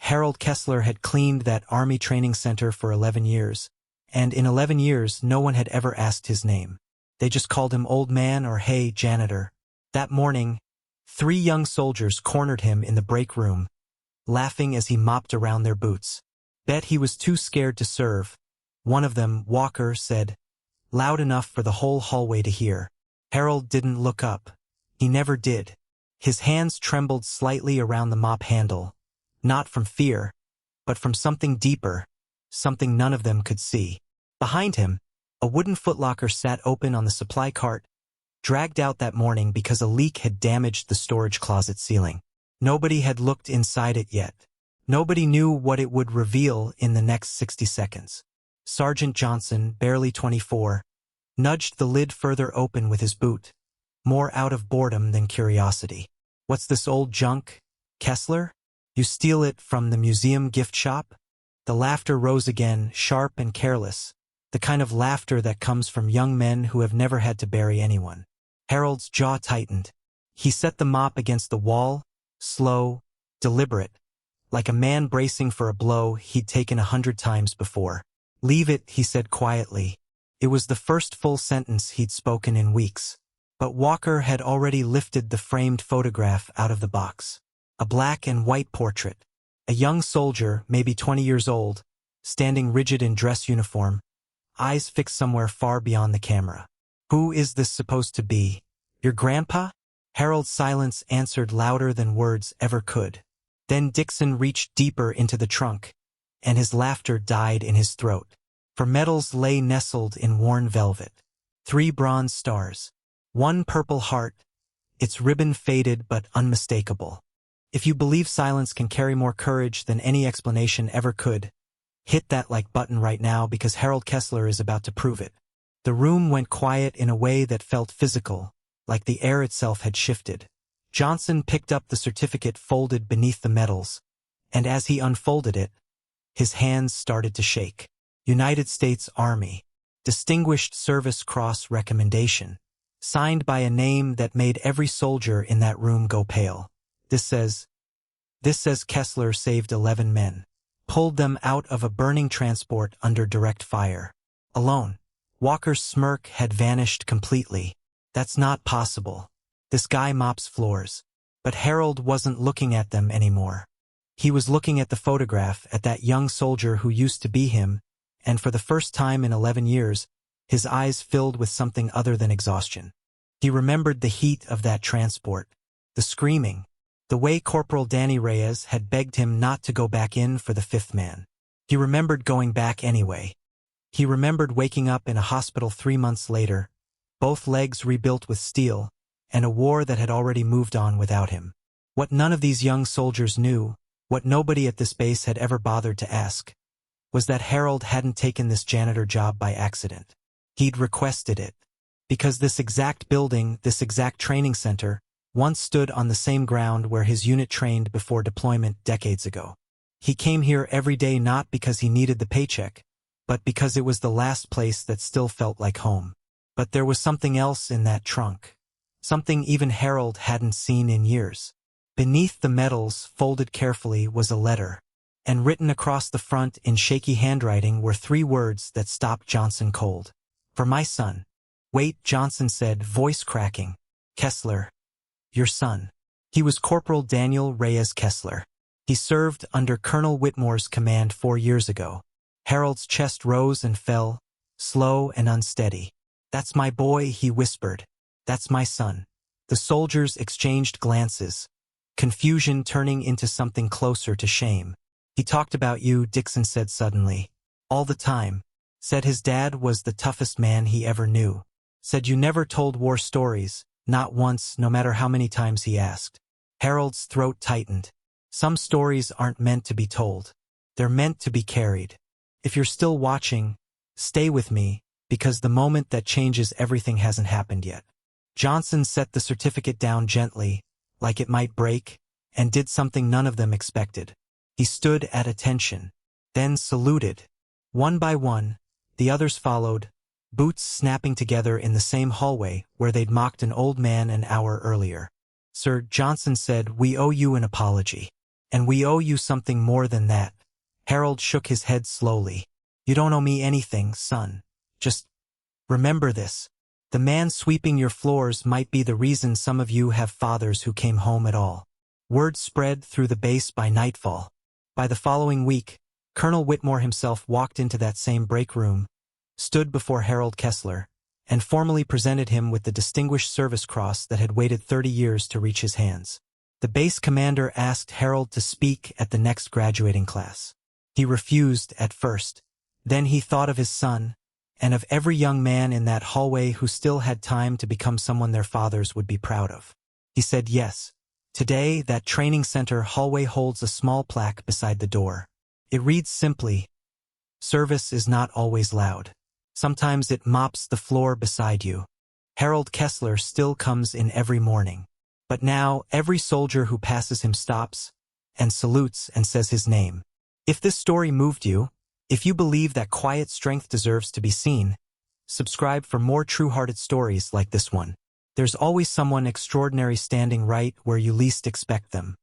Harold Kessler had cleaned that army training center for 11 years, and in 11 years no one had ever asked his name. They just called him Old Man or Hey, Janitor. That morning, 3 young soldiers cornered him in the break room, laughing as he mopped around their boots. Bet he was too scared to serve. One of them, Walker, said, loud enough for the whole hallway to hear. Harold didn't look up. He never did. His hands trembled slightly around the mop handle, not from fear, but from something deeper, something none of them could see. Behind him, a wooden footlocker sat open on the supply cart, dragged out that morning because a leak had damaged the storage closet ceiling. Nobody had looked inside it yet. Nobody knew what it would reveal in the next 60 seconds. Sergeant Johnson, barely 24, nudged the lid further open with his boot, more out of boredom than curiosity. What's this old junk, Kessler? You steal it from the museum gift shop? The laughter rose again, sharp and careless, the kind of laughter that comes from young men who have never had to bury anyone. Harold's jaw tightened. He set the mop against the wall, slow, deliberate, like a man bracing for a blow he'd taken 100 times before. Leave it, he said quietly. It was the first full sentence he'd spoken in weeks. But Walker had already lifted the framed photograph out of the box. A black and white portrait. A young soldier, maybe 20 years old, standing rigid in dress uniform, eyes fixed somewhere far beyond the camera. Who is this supposed to be? Your grandpa? Harold's silence answered louder than words ever could. Then Dixon reached deeper into the trunk, and his laughter died in his throat. For medals lay nestled in worn velvet. 3 bronze stars. 1 purple heart, its ribbon faded but unmistakable. If you believe silence can carry more courage than any explanation ever could, hit that like button right now because Harold Kessler is about to prove it. The room went quiet in a way that felt physical, like the air itself had shifted. Johnson picked up the certificate folded beneath the medals, and as he unfolded it, his hands started to shake. United States Army. Distinguished Service Cross Recommendation. Signed by a name that made every soldier in that room go pale. This says Kessler saved 11 men. Pulled them out of a burning transport under direct fire. Alone. Walker's smirk had vanished completely. That's not possible. This guy mops floors. But Harold wasn't looking at them anymore. He was looking at the photograph, at that young soldier who used to be him, and for the first time in 11 years, his eyes filled with something other than exhaustion. He remembered the heat of that transport, the screaming, the way Corporal Danny Reyes had begged him not to go back in for the 5th man. He remembered going back anyway. He remembered waking up in a hospital 3 months later, both legs rebuilt with steel, and a war that had already moved on without him. What none of these young soldiers knew, what nobody at this base had ever bothered to ask, was that Harold hadn't taken this janitor job by accident. He'd requested it. Because this exact building, this exact training center, once stood on the same ground where his unit trained before deployment decades ago. He came here every day not because he needed the paycheck, but because it was the last place that still felt like home. But there was something else in that trunk. Something even Harold hadn't seen in years. Beneath the medals, folded carefully, was a letter. And written across the front in shaky handwriting were 3 words that stopped Johnson cold. For my son. Wait, Johnson said, voice cracking. Kessler. Your son. He was Corporal Daniel Reyes Kessler. He served under Colonel Whitmore's command 4 years ago. Harold's chest rose and fell, slow and unsteady. That's my boy, he whispered. That's my son. The soldiers exchanged glances, confusion turning into something closer to shame. He talked about you, Dixon said suddenly. All the time. Said his dad was the toughest man he ever knew. Said you never told war stories, not once, no matter how many times he asked. Harold's throat tightened. Some stories aren't meant to be told. They're meant to be carried. If you're still watching, stay with me, because the moment that changes everything hasn't happened yet. Johnson set the certificate down gently, like it might break, and did something none of them expected. He stood at attention, then saluted. One by one, the others followed, boots snapping together in the same hallway where they'd mocked an old man an hour earlier. Sir, Johnson said, we owe you an apology. And we owe you something more than that. Harold shook his head slowly. You don't owe me anything, son. Just remember this. The man sweeping your floors might be the reason some of you have fathers who came home at all. Word spread through the base by nightfall. By the following week, Colonel Whitmore himself walked into that same break room, stood before Harold Kessler, and formally presented him with the Distinguished Service Cross that had waited 30 years to reach his hands. The base commander asked Harold to speak at the next graduating class. He refused at first. Then he thought of his son, and of every young man in that hallway who still had time to become someone their fathers would be proud of. He said yes. Today, that training center hallway holds a small plaque beside the door. It reads simply, "Service is not always loud. Sometimes it mops the floor beside you." Harold Kessler still comes in every morning. But now, every soldier who passes him stops and salutes and says his name. If this story moved you, if you believe that quiet strength deserves to be seen, subscribe for more true-hearted stories like this one. There's always someone extraordinary standing right where you least expect them.